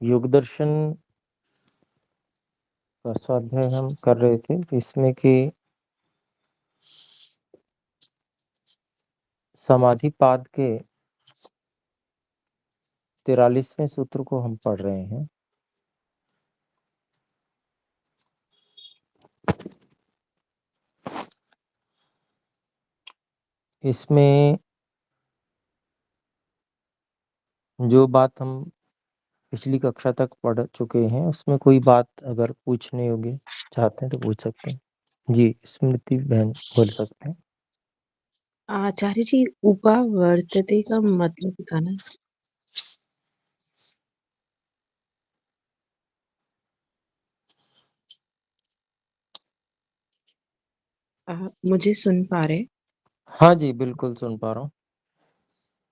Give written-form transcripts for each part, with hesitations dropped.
योग दर्शन का स्वाध्याय हम कर रहे थे, इसमें कि समाधिपाद के 43वें सूत्र को हम पढ़ रहे हैं। इसमें जो बात हम पिछली कक्षा तक पढ़ चुके हैं, उसमें कोई बात अगर पूछने योग्य चाहते हैं तो पूछ सकते हैं। जी, स्मृति बहन बोल सकते हैं। आचार्य जी, उपावर्तते का मतलब बताना। मुझे सुन पा रहे? हाँ जी, बिल्कुल सुन पा रहा हूँ।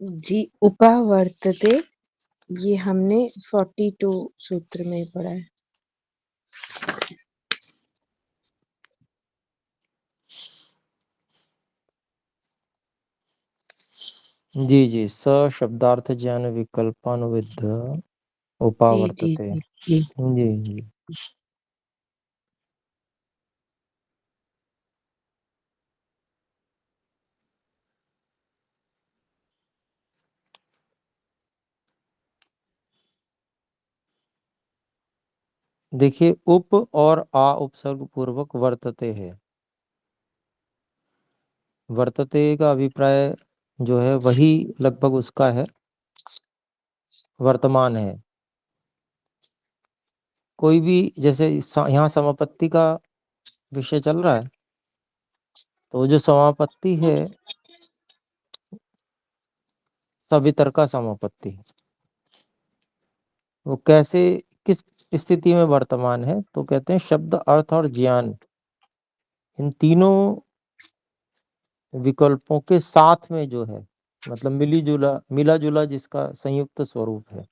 जी, उपावर्तते ये हमने 42 सूत्र में पढ़ा है। जी जी, स शब्दार्थ ज्ञान विकल्पानुविद्ध जी उपावर्तते। जी जी। जी जी। देखिए, उप और आ उपसर्ग पूर्वक वर्तते है। वर्तते का अभिप्राय जो है वही लगभग उसका है, वर्तमान है। कोई भी जैसे यहाँ समापत्ति का विषय चल रहा है, तो जो समापत्ति है सवितर्का समापत्ति, वो कैसे किस स्थिति में वर्तमान है, तो कहते हैं शब्द अर्थ और ज्ञान इन तीनों विकल्पों के साथ में जो है, मतलब मिला जुला जिसका संयुक्त स्वरूप है,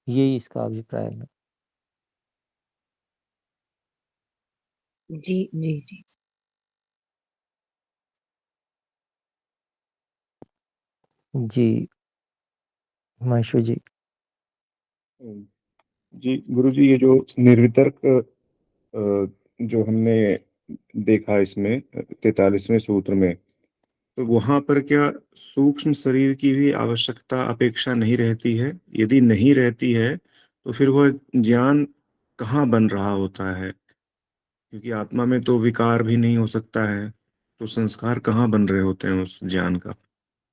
यही इसका अभिप्राय है। जी जी जी। जी महेश्वर जी। जी गुरुजी, ये जो निर्वितर्क जो हमने देखा इसमें 43वें सूत्र में, तो वहां पर क्या सूक्ष्म शरीर की भी आवश्यकता अपेक्षा नहीं रहती है? यदि नहीं रहती है तो फिर वह ज्ञान कहाँ बन रहा होता है? क्योंकि आत्मा में तो विकार भी नहीं हो सकता है, तो संस्कार कहाँ बन रहे होते हैं उस ज्ञान का?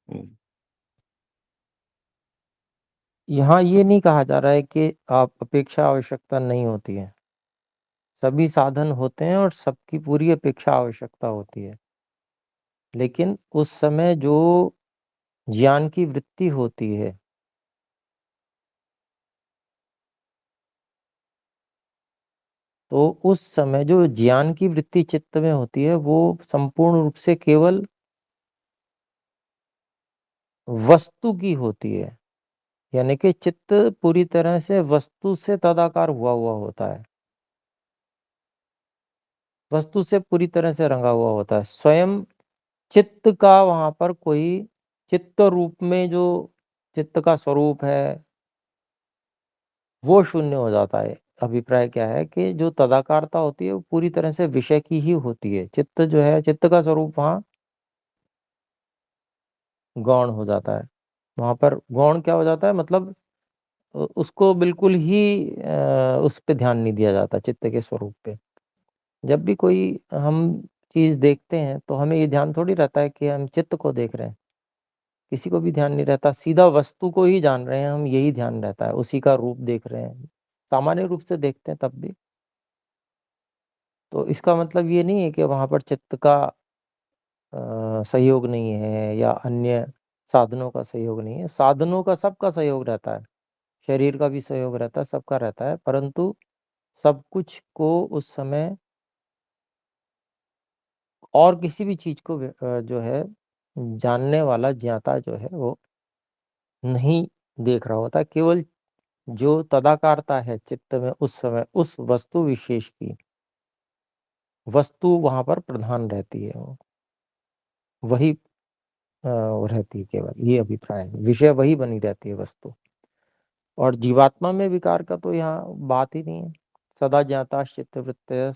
ओम। यहाँ ये नहीं कहा जा रहा है कि आप अपेक्षा आवश्यकता नहीं होती है। सभी साधन होते हैं और सबकी पूरी अपेक्षा आवश्यकता होती है, लेकिन उस समय जो ज्ञान की वृत्ति होती है, तो उस समय जो ज्ञान की वृत्ति चित्त में होती है, वो संपूर्ण रूप से केवल वस्तु की होती है। यानी कि चित्त पूरी तरह से वस्तु से तदाकार हुआ होता है, वस्तु से पूरी तरह से रंगा हुआ होता है। स्वयं चित्त का वहां पर कोई चित्त रूप में जो चित्त का स्वरूप है, वो शून्य हो जाता है। अभिप्राय क्या है कि जो तदाकारता होती है वो पूरी तरह से विषय की ही होती है। चित्त जो है, चित्त का स्वरूप वहां गौण हो जाता है। वहां पर गौण क्या हो जाता है, मतलब उसको बिल्कुल ही उस पे ध्यान नहीं दिया जाता, चित्त के स्वरूप पे। जब भी कोई हम चीज देखते हैं तो हमें ये ध्यान थोड़ी रहता है कि हम चित्त को देख रहे हैं। किसी को भी ध्यान नहीं रहता, सीधा वस्तु को ही जान रहे हैं हम, यही ध्यान रहता है, उसी का रूप देख रहे हैं। सामान्य रूप से देखते हैं तब भी। तो इसका मतलब ये नहीं है कि वहां पर चित्त का सहयोग नहीं है या अन्य साधनों का सहयोग नहीं है। साधनों का सबका सहयोग रहता है, शरीर का भी सहयोग रहता है, सबका रहता है, परंतु सब कुछ को उस समय और किसी भी चीज को जो है जानने वाला ज्ञाता जो है वो नहीं देख रहा होता। केवल जो तदाकारता है चित्त में उस समय उस वस्तु विशेष की, वस्तु वहां पर प्रधान रहती है, वो वही रहती है केवल, ये अभिप्राय है। विषय वही बनी रहती है वस्तु। और जीवात्मा में विकार का तो यहाँ बात ही नहीं है। सदा ज्ञाता चित्त वृत्तय,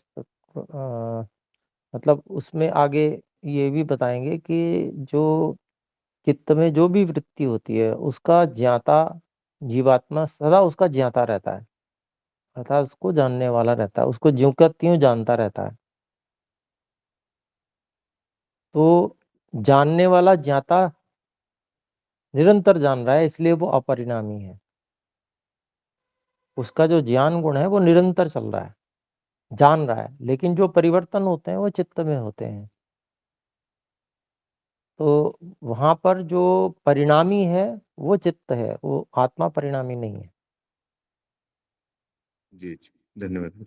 मतलब उसमें आगे ये भी बताएंगे कि जो चित्त में जो भी वृत्ति होती है उसका ज्ञाता जीवात्मा सदा उसका ज्ञाता रहता है, अर्थात उसको जानने वाला रहता है, उसको ज्यों का त्यों जानता रहता है। तो जानने वाला ज्ञाता निरंतर जान रहा है, इसलिए वो अपरिणामी है। उसका जो ज्ञान गुण है वो निरंतर चल रहा है, जान रहा है, लेकिन जो परिवर्तन होते हैं वो चित्त में होते हैं। तो वहां पर जो परिणामी है वो चित्त है, वो आत्मा परिणामी नहीं है। जी जी, धन्यवाद।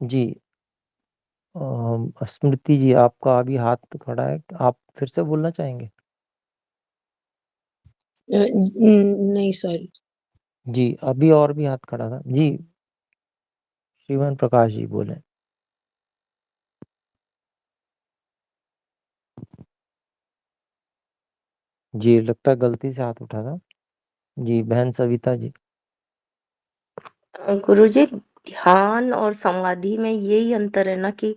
जी। स्मृति जी, आपका अभी हाथ खड़ा है, आप फिर से बोलना चाहेंगे? नहीं सॉरी। जी, अभी और भी हाथ खड़ा था जी। श्रीमान प्रकाश जी बोले। जी, लगता है गलती से हाथ उठा था। जी, बहन सविता जी। गुरुजी, ध्यान और समाधि में यही अंतर है ना कि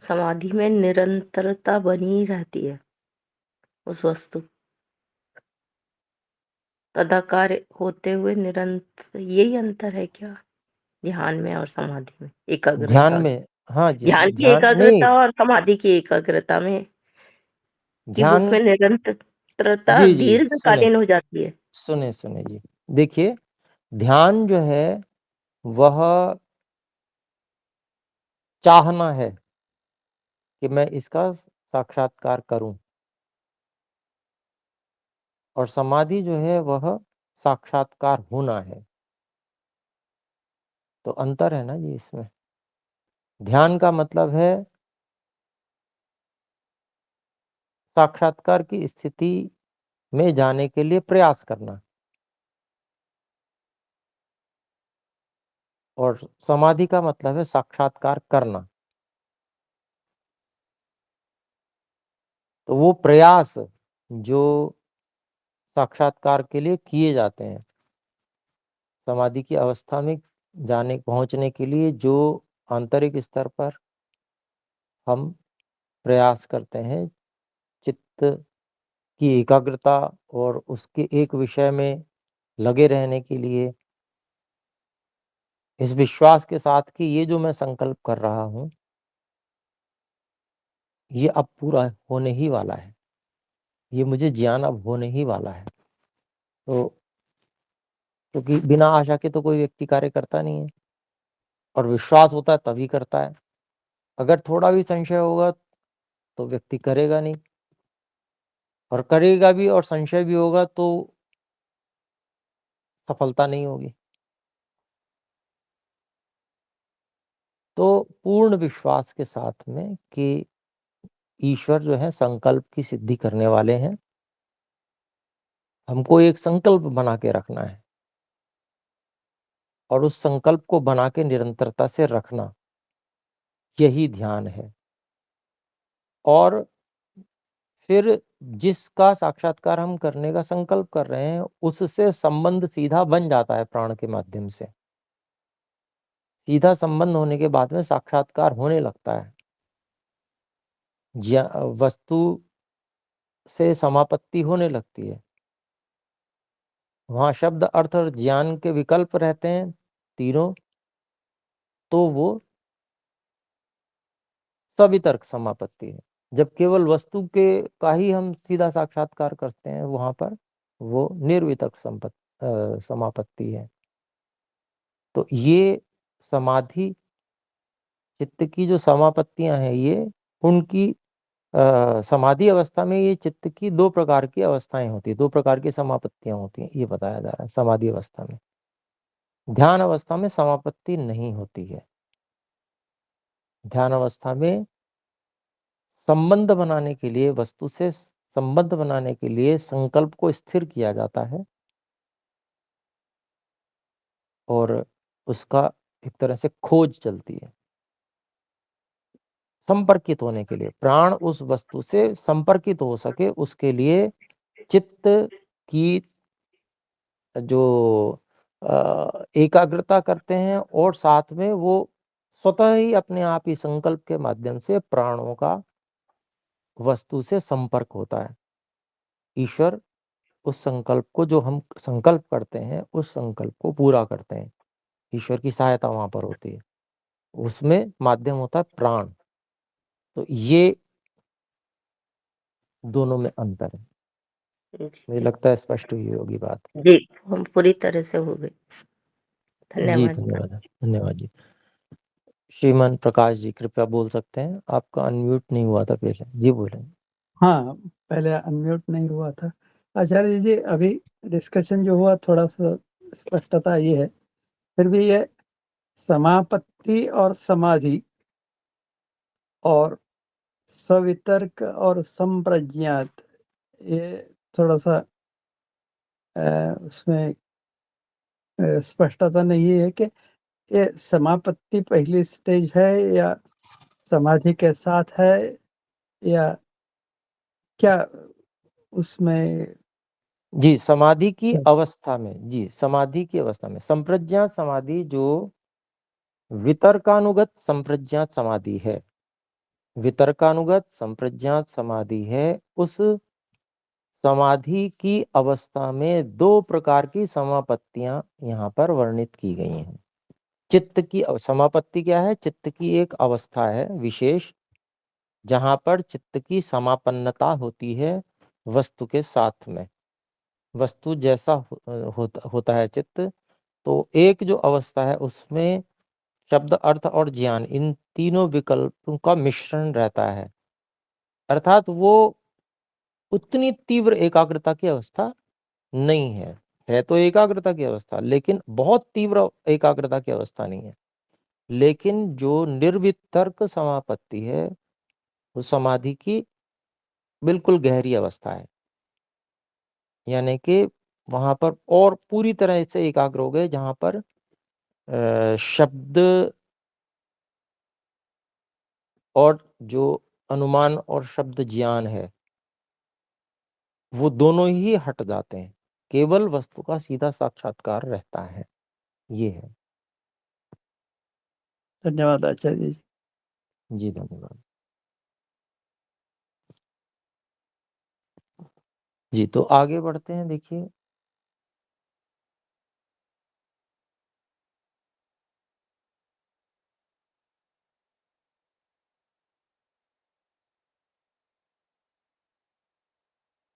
समाधि में निरंतरता बनी रहती है उस वस्तु, तदाकार होते हुए निरंतर, यही अंतर है क्या ध्यान में और समाधि में, ध्यान एकाग्रता में? में, हाँ जी, ध्यान की ध्यान नहीं, एकाग्रता और समाधि की एकाग्रता में कि ध्यान। उसमें निरंतरता जी जी, सुने दीर्घकालीन हो जाती है। सुने सुने जी। देखिए, ध्यान जो है वह चाहना है कि मैं इसका साक्षात्कार करूं, और समाधि जो है वह साक्षात्कार होना है। तो अंतर है ना जी इसमें। ध्यान का मतलब है साक्षात्कार की स्थिति में जाने के लिए प्रयास करना, और समाधि का मतलब है साक्षात्कार करना। तो वो प्रयास जो साक्षात्कार के लिए किए जाते हैं, समाधि की अवस्था में जाने पहुंचने के लिए जो आंतरिक स्तर पर हम प्रयास करते हैं, चित्त की एकाग्रता और उसके एक विषय में लगे रहने के लिए, इस विश्वास के साथ कि ये जो मैं संकल्प कर रहा हूं ये अब पूरा होने ही वाला है, ये मुझे ज्ञान अब होने ही वाला है। तो क्योंकि बिना आशा के तो कोई व्यक्ति कार्य करता नहीं है, और विश्वास होता है तभी करता है। अगर थोड़ा भी संशय होगा तो व्यक्ति करेगा नहीं, और करेगा भी और संशय भी होगा तो सफलता नहीं होगी। तो पूर्ण विश्वास के साथ में कि ईश्वर जो है संकल्प की सिद्धि करने वाले हैं, हमको एक संकल्प बना के रखना है, और उस संकल्प को बना के निरंतरता से रखना, यही ध्यान है। और फिर जिसका साक्षात्कार हम करने का संकल्प कर रहे हैं उससे संबंध सीधा बन जाता है प्राण के माध्यम से। सीधा संबंध होने के बाद में साक्षात्कार होने लगता है, वस्तु से समापत्ति होने लगती है। वहां शब्द, अर्थ और ज्ञान के विकल्प रहते हैं तीनों, तो वो सवितर्क समापत्ति है। जब केवल वस्तु के का ही हम सीधा साक्षात्कार करते हैं, वहां पर वो निर्वितर्क समापत्ति है। तो ये समाधि चित्त की जो समापत्तियां हैं, ये उनकी समाधि अवस्था में ये चित्त की दो प्रकार की अवस्थाएं होती है, दो प्रकार की समापत्तियां होती हैं, ये बताया जा रहा है समाधि अवस्था में। ध्यान अवस्था में समापत्ति नहीं होती है। ध्यान अवस्था में संबंध बनाने के लिए, वस्तु से संबंध बनाने के लिए संकल्प को स्थिर किया जाता है, और उसका एक तरह से खोज चलती है। संपर्कित होने के लिए, प्राण उस वस्तु से संपर्कित हो सके उसके लिए चित्त की जो एकाग्रता करते हैं और साथ में वो स्वतः ही अपने आप ही संकल्प के माध्यम से प्राणों का वस्तु से संपर्क होता है। ईश्वर उस संकल्प को, जो हम संकल्प करते हैं, उस संकल्प को पूरा करते हैं। ईश्वर की सहायता वहां पर होती है, उसमें माध्यम होता है प्राण। तो ये दोनों में अंतर है। मुझे लगता है स्पष्ट हुई होगी बात। जी, हम पूरी तरह से हो गए। जी धन्यवाद। धन्यवाद, धन्यवाद जी। श्रीमान प्रकाश जी कृपया बोल सकते हैं, आपका अनम्यूट नहीं हुआ था पहले। जी बोले। हाँ, पहले अनम्यूट नहीं हुआ था। आचार्य जी, अभी डिस्कशन जो हुआ थोड़ा सा स्पष्टता ये है, फिर भी ये समापत्ति और समाधि और सवितर्क और संप्रज्ञात, ये थोड़ा सा उसमें स्पष्टता नहीं है कि ये समापत्ति पहली स्टेज है या समाधि के साथ है या क्या उसमें? जी, समाधि की अवस्था में, जी समाधि की अवस्था में संप्रज्ञात समाधि जो वितर्कानुगत संप्रज्ञात समाधि है, वितर्कानुगत संप्रज्ञात समाधि है, उस समाधि की अवस्था में दो प्रकार की समापत्तियां यहाँ पर वर्णित की गई हैं। चित्त की समापत्ति क्या है? चित्त की एक अवस्था है विशेष, जहां पर चित्त की समापन्नता होती है वस्तु के साथ में। वस्तु जैसा होता है चित्त, तो एक जो अवस्था है उसमें शब्द, अर्थ और ज्ञान, इन तीनों विकल्पों का मिश्रण रहता है। अर्थात वो उतनी तीव्र एकाग्रता की अवस्था नहीं है तो एकाग्रता की अवस्था, लेकिन बहुत तीव्र एकाग्रता की अवस्था नहीं है। लेकिन जो निर्वितर्क समापत्ति है, वो समाधि की बिल्कुल गहरी अवस्था है, यानी कि वहां पर और पूरी तरह से एकाग्र हो गए, जहां पर शब्द और जो अनुमान और शब्द ज्ञान है, वो दोनों ही हट जाते हैं, केवल वस्तु का सीधा साक्षात्कार रहता है। ये है। धन्यवाद आचार्य जी। जी धन्यवाद जी। तो आगे बढ़ते हैं। देखिए,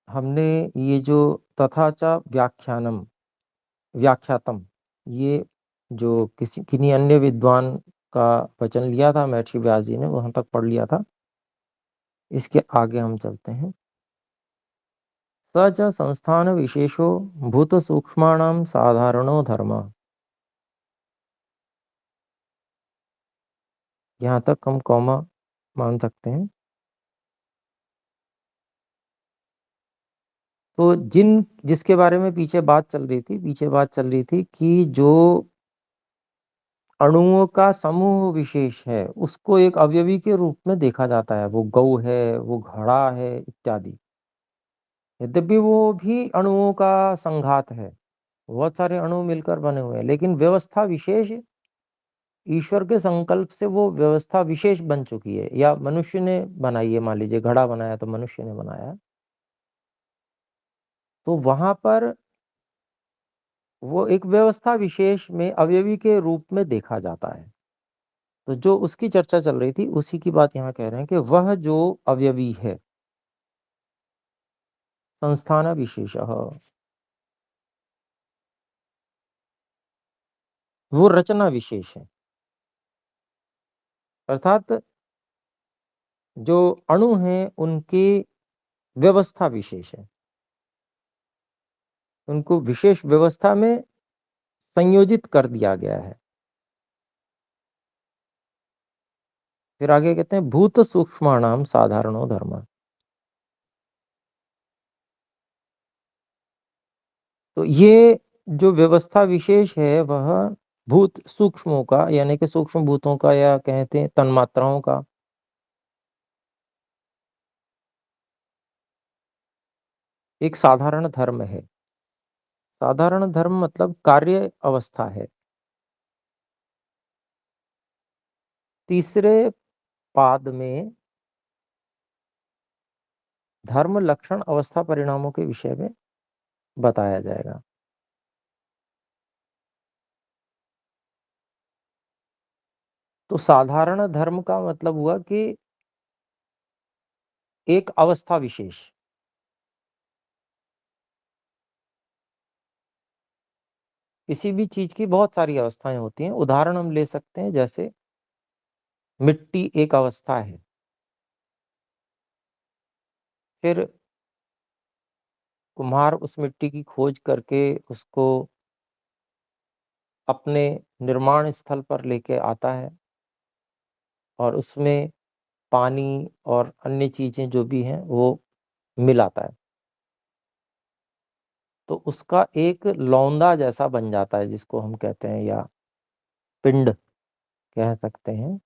हमने ये जो तथाचा व्याख्यातम, ये जो किन्हीं अन्य विद्वान का वचन लिया था महर्षि व्यास जी ने, वहां तक पढ़ लिया था। इसके आगे हम चलते हैं। स च संस्थान विशेषो भूत सूक्ष्माणाम साधारणो धर्म। यहाँ तक हम कॉमा मान सकते हैं। तो जिसके बारे में पीछे बात चल रही थी कि जो अणुओं का समूह विशेष है, उसको एक अवयवी के रूप में देखा जाता है। वो गौ है, वो घड़ा है इत्यादि। यद्यपि वो भी अणुओं का संघात है, बहुत सारे अणु मिलकर बने हुए हैं, लेकिन व्यवस्था विशेष ईश्वर के संकल्प से वो व्यवस्था विशेष बन चुकी है, या मनुष्य ने बनाई है। मान लीजिए घड़ा बनाया तो मनुष्य ने बनाया है, तो वहां पर वो एक व्यवस्था विशेष में अवयवी के रूप में देखा जाता है। तो जो उसकी चर्चा चल रही थी, उसी की बात यहाँ कह रहे हैं कि वह जो अवयवी है, संस्थान विशेष, वो रचना विशेष है। अर्थात जो अणु हैं उनकी व्यवस्था विशेष है, उनको विशेष व्यवस्था में संयोजित कर दिया गया है। फिर आगे कहते हैं भूत सूक्ष्माणाम साधारणो धर्म। तो ये जो व्यवस्था विशेष है, वह भूत सूक्ष्मों का, यानी कि सूक्ष्म भूतों का, या कहते हैं तन्मात्राओं का, एक साधारण धर्म है। साधारण धर्म मतलब कार्य अवस्था है। तीसरे पाद में धर्म लक्षण अवस्था परिणामों के विषय में बताया जाएगा। तो साधारण धर्म का मतलब हुआ कि एक अवस्था विशेष। किसी भी चीज की बहुत सारी अवस्थाएं होती हैं। उदाहरण हम ले सकते हैं, जैसे मिट्टी एक अवस्था है। फिर कुम्हार उस मिट्टी की खोज करके उसको अपने निर्माण स्थल पर लेके आता है और उसमें पानी और अन्य चीजें जो भी हैं वो मिलाता है, तो उसका एक लौंदा जैसा बन जाता है, जिसको हम कहते हैं या पिंड कह सकते हैं।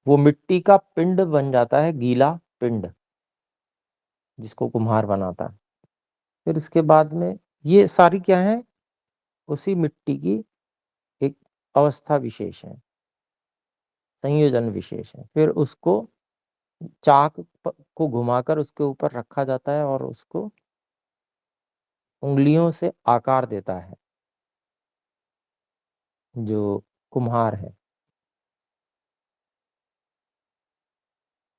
वो मिट्टी का पिंड बन जाता है, गीला पिंड, जिसको कुम्हार बनाता है। फिर इसके बाद में ये सारी क्या है, उसी मिट्टी की एक अवस्था विशेष है, संयोजन विशेष है। फिर उसको चाक को घुमाकर उसके ऊपर रखा जाता है और उसको उंगलियों से आकार देता है जो कुम्हार है।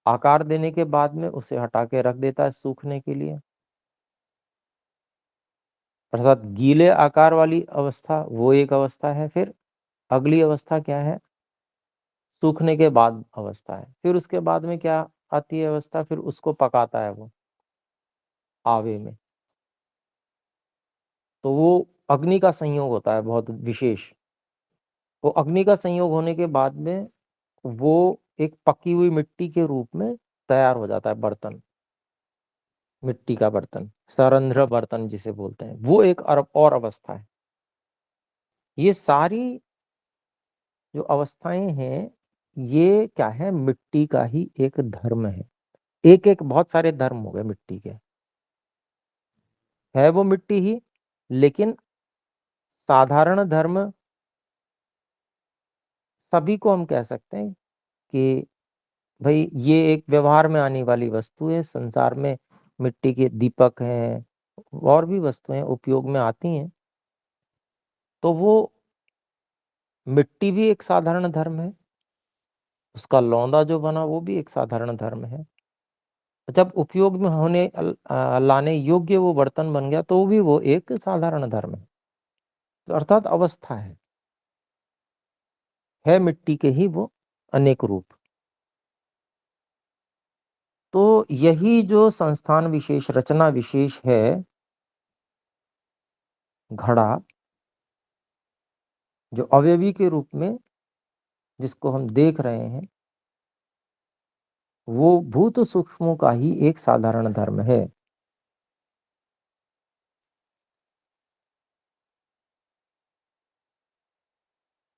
आकार देने के बाद में उसे हटा के रख देता है सूखने के लिए। अर्थात गीले आकार वाली अवस्था वो एक अवस्था है। फिर अगली अवस्था क्या है, सूखने के बाद अवस्था है। फिर उसके बाद में क्या आती है अवस्था, फिर उसको पकाता है वो आवे में, तो वो अग्नि का संयोग होता है बहुत विशेष। वो अग्नि का संयोग होने के बाद में वो एक पकी हुई मिट्टी के रूप में तैयार हो जाता है बर्तन, मिट्टी का बर्तन, सरंध्र बर्तन जिसे बोलते हैं। वो एक और अवस्था है। ये सारी जो अवस्थाएं हैं ये क्या है, मिट्टी का ही एक धर्म है। एक एक बहुत सारे धर्म हो गए मिट्टी के, है वो मिट्टी ही, लेकिन साधारण धर्म सभी को हम कह सकते हैं कि भाई ये एक व्यवहार में आने वाली वस्तु है। संसार में मिट्टी के दीपक हैं और भी वस्तुएं उपयोग में आती हैं, तो वो मिट्टी भी एक साधारण धर्म है। उसका लौंदा जो बना वो भी एक साधारण धर्म है। जब उपयोग में होने लाने योग्य वो बर्तन बन गया तो भी वो एक साधारण धर्म है। तो अर्थात अवस्था है मिट्टी के ही वो अनेक रूप। तो यही जो संस्थान विशेष, रचना विशेष है घड़ा, जो अवयवी के रूप में जिसको हम देख रहे हैं, वो भूत सूक्ष्मों का ही एक साधारण धर्म है।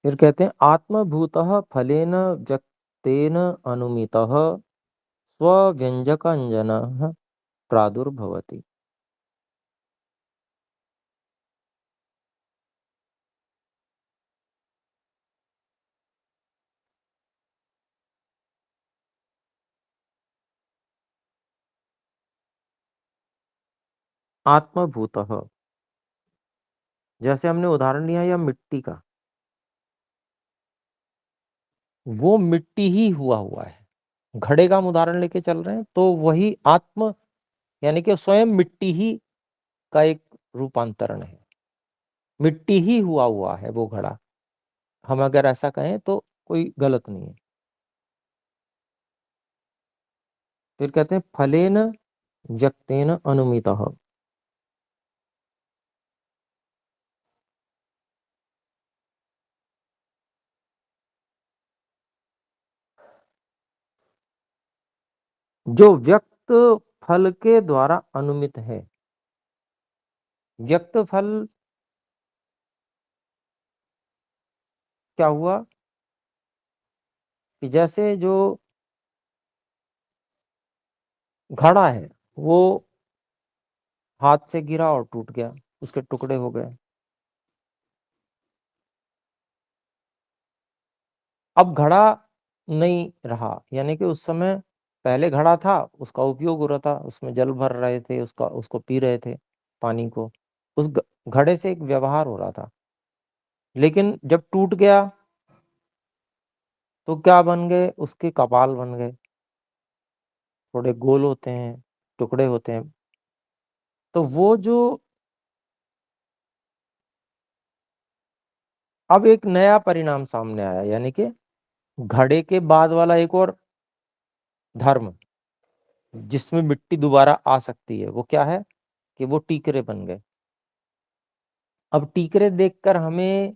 फिर कहते हैं आत्मभूतः फलेन व्यक्तेन अनुमितः स्वव्यंजकंजनः प्रादुर्भवति। आत्मभूतः, जैसे हमने उदाहरण लिया या मिट्टी का, वो मिट्टी ही हुआ है। घड़े का हम उदाहरण लेके चल रहे हैं तो वही आत्म यानी कि स्वयं मिट्टी ही का एक रूपांतरण है। मिट्टी ही हुआ है वो घड़ा, हम अगर ऐसा कहें तो कोई गलत नहीं है। फिर कहते हैं फलेन व्यक्तेन अनुमितः, जो व्यक्त फल के द्वारा अनुमित है। व्यक्त फल क्या हुआ कि जैसे जो घड़ा है वो हाथ से गिरा और टूट गया, उसके टुकड़े हो गए। अब घड़ा नहीं रहा, यानी कि उस समय पहले घड़ा था, उसका उपयोग हो रहा था, उसमें जल भर रहे थे, उसको पी रहे थे पानी को, उस घड़े से एक व्यवहार हो रहा था। लेकिन जब टूट गया तो क्या बन गए, उसके कपाल बन गए, थोड़े गोल होते हैं, टुकड़े होते हैं। तो वो जो अब एक नया परिणाम सामने आया, यानी कि घड़े के बाद वाला एक और धर्म जिसमें मिट्टी दोबारा आ सकती है, वो क्या है कि वो टीकरे बन गए। अब टीकरे देखकर हमें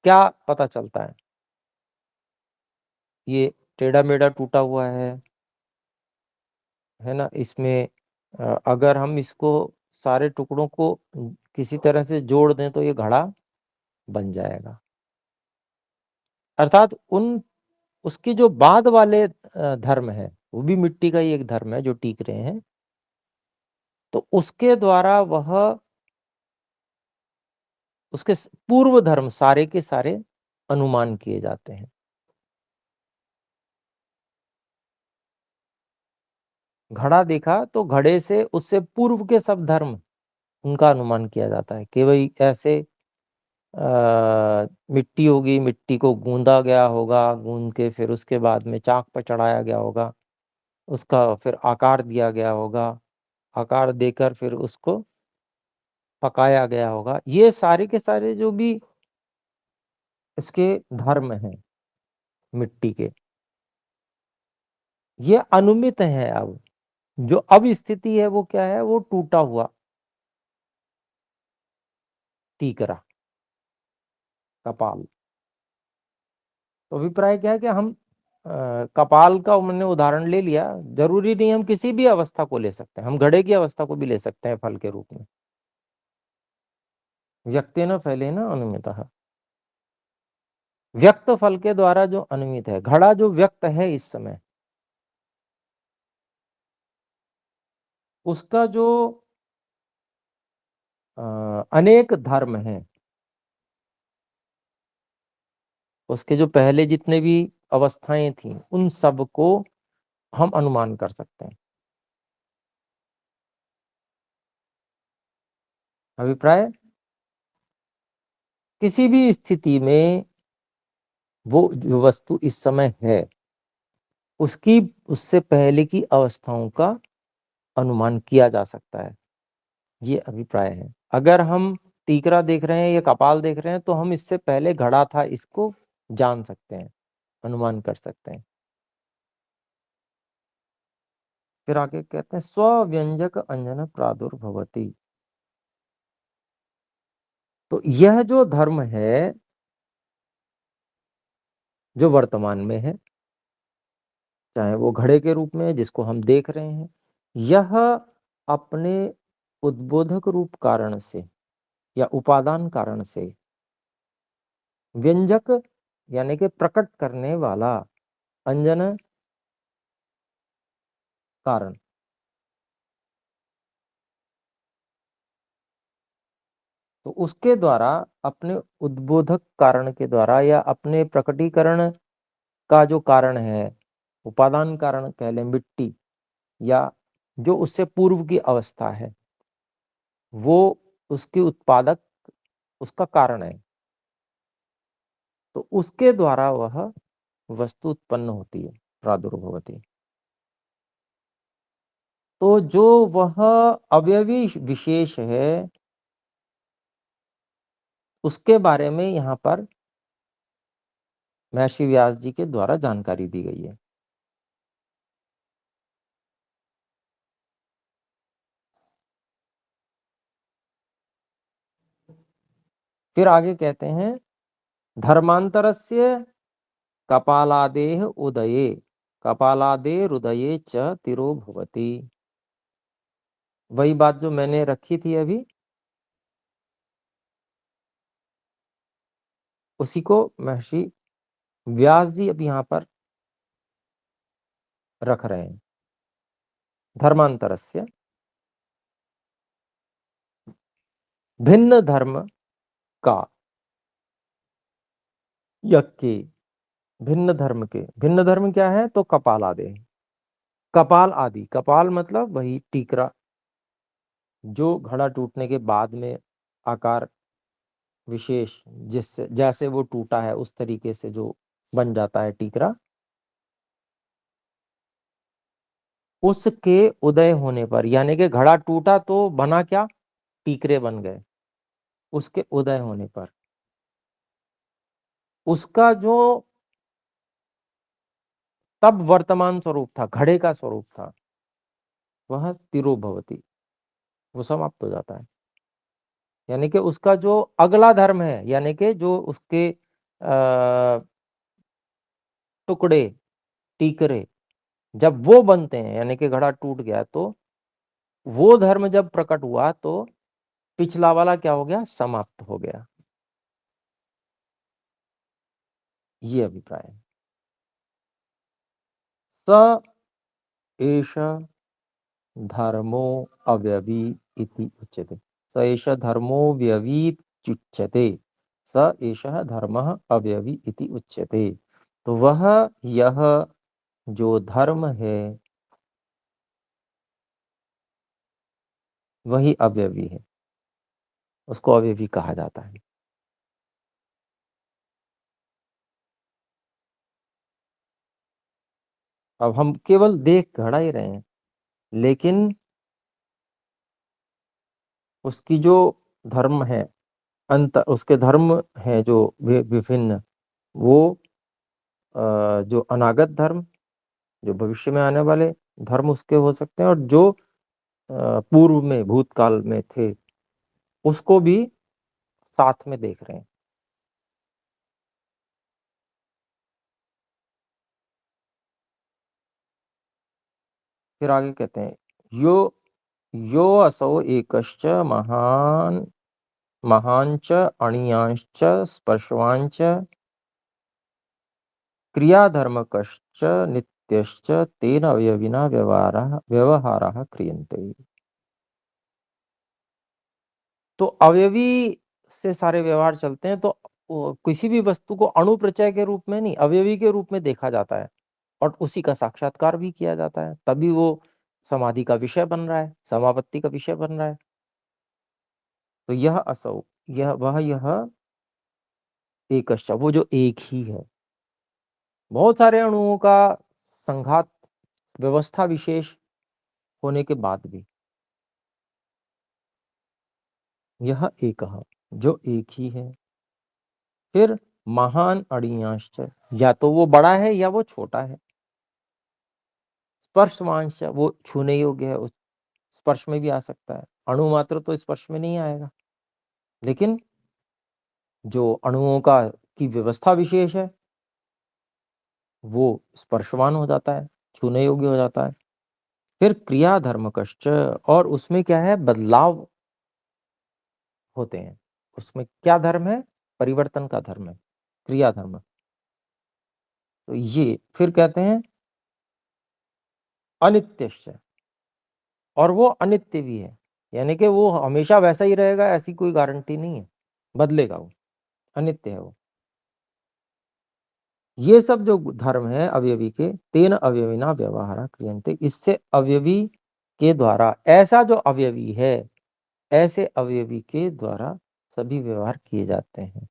क्या पता चलता ये टेढ़ा मेढ़ा टूटा हुआ है ना। इसमें अगर हम इसको सारे टुकड़ों को किसी तरह से जोड़ दें तो ये घड़ा बन जाएगा। अर्थात उसके जो बाद वाले धर्म है वो भी मिट्टी का ही एक धर्म है जो टीक रहे हैं, तो उसके द्वारा वह उसके पूर्व धर्म सारे के सारे अनुमान किए जाते हैं। घड़ा देखा तो घड़े से उससे पूर्व के सब धर्म उनका अनुमान किया जाता है कि भाई ऐसे मिट्टी होगी, मिट्टी को गूंदा गया होगा, गूंद के फिर उसके बाद में चाक पर चढ़ाया गया होगा, उसका फिर आकार दिया गया होगा, आकार देकर फिर उसको पकाया गया होगा। ये सारे के सारे जो भी इसके धर्म हैं मिट्टी के, ये अनुमित हैं। अब जो अब स्थिति है वो क्या है, वो टूटा हुआ तीकरा कपाल। तो अभिप्राय क्या है कि हम कपाल का मैंने उदाहरण ले लिया, जरूरी नहीं हम किसी भी अवस्था को ले सकते हैं, हम घड़े की अवस्था को भी ले सकते हैं फल के रूप में। व्यक्तेन फलेन अनुमितः, व्यक्त फल के द्वारा जो अनुमित है, घड़ा जो व्यक्त है इस समय, उसका जो अनेक धर्म हैं, उसके जो पहले जितने भी अवस्थाएं थी उन सब को हम अनुमान कर सकते हैं। अभिप्राय, किसी भी स्थिति में वो जो वस्तु इस समय है उसकी उससे पहले की अवस्थाओं का अनुमान किया जा सकता है, ये अभिप्राय है। अगर हम तीकरा देख रहे हैं या कपाल देख रहे हैं तो हम इससे पहले घड़ा था इसको जान सकते हैं, अनुमान कर सकते हैं। फिर आगे कहते हैं स्वव्यंजक अंजन प्रादुर्भवति। तो यह जो धर्म है जो वर्तमान में है, चाहे वो घड़े के रूप में जिसको हम देख रहे हैं, यह अपने उद्बोधक रूप कारण से या उपादान कारण से, व्यंजक यानी कि प्रकट करने वाला, अंजन कारण, तो उसके द्वारा, अपने उद्बोधक कारण के द्वारा या अपने प्रकटीकरण का जो कारण है, उपादान कारण कह लें मिट्टी, या जो उससे पूर्व की अवस्था है वो उसकी उत्पादक, उसका कारण है, तो उसके द्वारा वह वस्तु उत्पन्न होती है, प्रादुर्भवती। तो जो वह अवयवी विशेष है उसके बारे में यहाँ पर महर्षि व्यास जी के द्वारा जानकारी दी गई है। फिर आगे कहते हैं धर्मांतरस्य कपालादेह उदये, कपालादेर उदये च तिरो भवति। वही बात जो मैंने रखी थी अभी, उसी को महर्षि व्यास जी अब यहाँ पर रख रहे हैं। धर्मांतरस्य भिन्न धर्म का यज्ञ, भिन्न धर्म के, भिन्न धर्म क्या है? तो कपाल आदि, कपाल आदि, कपाल मतलब वही टीकरा, जो घड़ा टूटने के बाद में आकार विशेष जिससे जैसे वो टूटा है उस तरीके से जो बन जाता है टीकरा, उसके उदय होने पर, यानी कि घड़ा टूटा तो बना क्या? टीकरे बन गए। उसके उदय होने पर उसका जो तब वर्तमान स्वरूप था, घड़े का स्वरूप था, वह तिरोभवती, वो समाप्त हो जाता है। यानी कि उसका जो अगला धर्म है, यानी कि जो उसके टुकड़े टीकरे जब वो बनते हैं, यानी कि घड़ा टूट गया, तो वो धर्म जब प्रकट हुआ तो पिछला वाला क्या हो गया? समाप्त हो गया। ये अभिप्राय है। स एष धर्मो अव्यवी इति उच्यते, स एष धर्मो व्यवीच्युच्यते, स एषः धर्मः अव्यवी इति उच्यते। तो वह यह जो धर्म है वही अव्यवी है, उसको अव्यवी कहा जाता है। अब हम केवल देख घड़ा ही रहे हैं, लेकिन उसकी जो धर्म है, उसके धर्म है जो विभिन्न, वो जो अनागत धर्म, जो भविष्य में आने वाले धर्म उसके हो सकते हैं, और जो पूर्व में भूतकाल में थे उसको भी साथ में देख रहे हैं। फिर आगे कहते हैं यो असौ एकश्च महांच अणियांश्च स्पर्शवांच क्रियाधर्मकश्च नित्यश्च तेन अवयविना व्यवहारः क्रियन्ते। तो अवयवी से सारे व्यवहार चलते हैं, तो किसी भी वस्तु को अणुप्रचय के रूप में नहीं, अवयवी के रूप में देखा जाता है और उसी का साक्षात्कार भी किया जाता है, तभी वो समाधि का विषय बन रहा है, समापत्ति का विषय बन रहा है। तो यह असौ, यह एकश्च, वो जो एक ही है, बहुत सारे अणुओं का संघात व्यवस्था विशेष होने के बाद भी यह एक, जो एक ही है। फिर महान अणियांश्च, या तो वो बड़ा है या वो छोटा है। स्पर्शवांश, वो छूने योग्य है, उस स्पर्श में भी आ सकता है। अणु मात्र तो स्पर्श में नहीं आएगा, लेकिन जो अणुओं का की व्यवस्था विशेष है वो स्पर्शवान हो जाता है, छूने योग्य हो जाता है। फिर क्रिया धर्मकश्च, और उसमें क्या है? बदलाव होते हैं। उसमें क्या धर्म है? परिवर्तन का धर्म है, क्रिया धर्म। तो ये फिर कहते हैं अनित्यश्च, और वो अनित्य भी है, यानी कि वो हमेशा वैसा ही रहेगा ऐसी कोई गारंटी नहीं है, बदलेगा, वो अनित्य है वो। ये सब जो धर्म है अवयवी के, तेन अवयविना व्यवहार क्रियन्ते, इससे अवयवी के द्वारा, ऐसा जो अवयवी है ऐसे अवयवी के द्वारा सभी व्यवहार किए जाते हैं।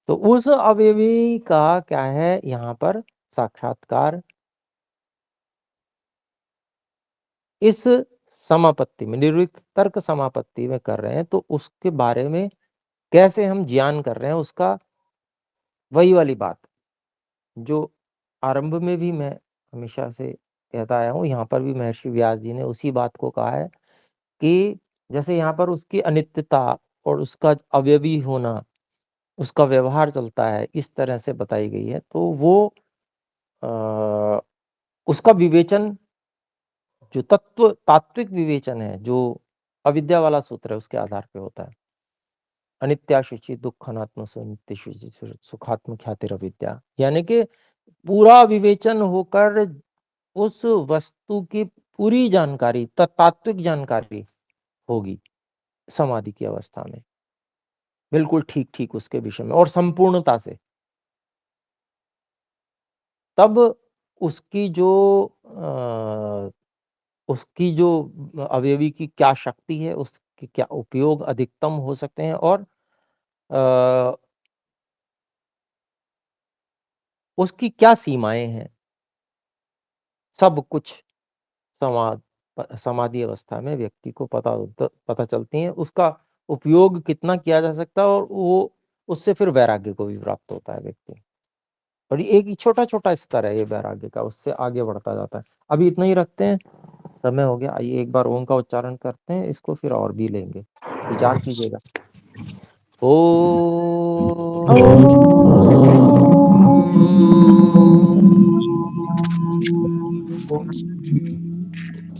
तो उस अवयवी का क्या है यहाँ पर? साक्षात्कार इस समापत्ति में, निर्वितर्क समापत्ति में कर रहे हैं। तो उसके बारे में कैसे हम ज्ञान कर रहे हैं, उसका वही वाली बात जो आरंभ में भी मैं हमेशा से कहता आया हूँ, यहाँ पर भी महर्षि व्यास जी ने उसी बात को कहा है कि जैसे यहाँ पर उसकी अनित्यता और उसका अवयवी होना, उसका व्यवहार चलता है, इस तरह से बताई गई है। तो वो उसका विवेचन जो तात्विक विवेचन है, जो अविद्या वाला सूत्र है, उसके आधार पे होता है। अनित्याशुचि दुःखनात्म नित्य सुखात्म ख्यातिर अविद्या, यानी कि पूरा विवेचन होकर उस वस्तु की पूरी जानकारी, तात्विक जानकारी होगी, समाधि की अवस्था में, बिल्कुल ठीक-ठीक उसके विषय में और संपूर्णता से। तब उसकी जो अवयवी की क्या शक्ति है, उसके क्या उपयोग अधिकतम हो सकते हैं और उसकी क्या सीमाएँ हैं, सब कुछ समाधि अवस्था में व्यक्ति को पता चलती हैं। उसका उपयोग कितना किया जा सकता है और वो उससे फिर वैराग्य को भी प्राप्त होता है व्यक्ति। और ये एक छोटा-छोटा स्तर है ये वैराग्य का, उससे आगे बढ़ता जाता है। अभी इतना ही रखते हैं, समय हो गया। आइए एक बार ओम का उच्चारण करते हैं, इसको फिर और भी लेंगे। विचार कीजिएगा।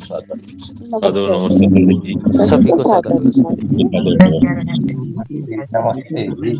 साधु नमस्ते पंडित जी। सभी को सादर नमस्ते। साधु नमस्ते। नमस्ते जी।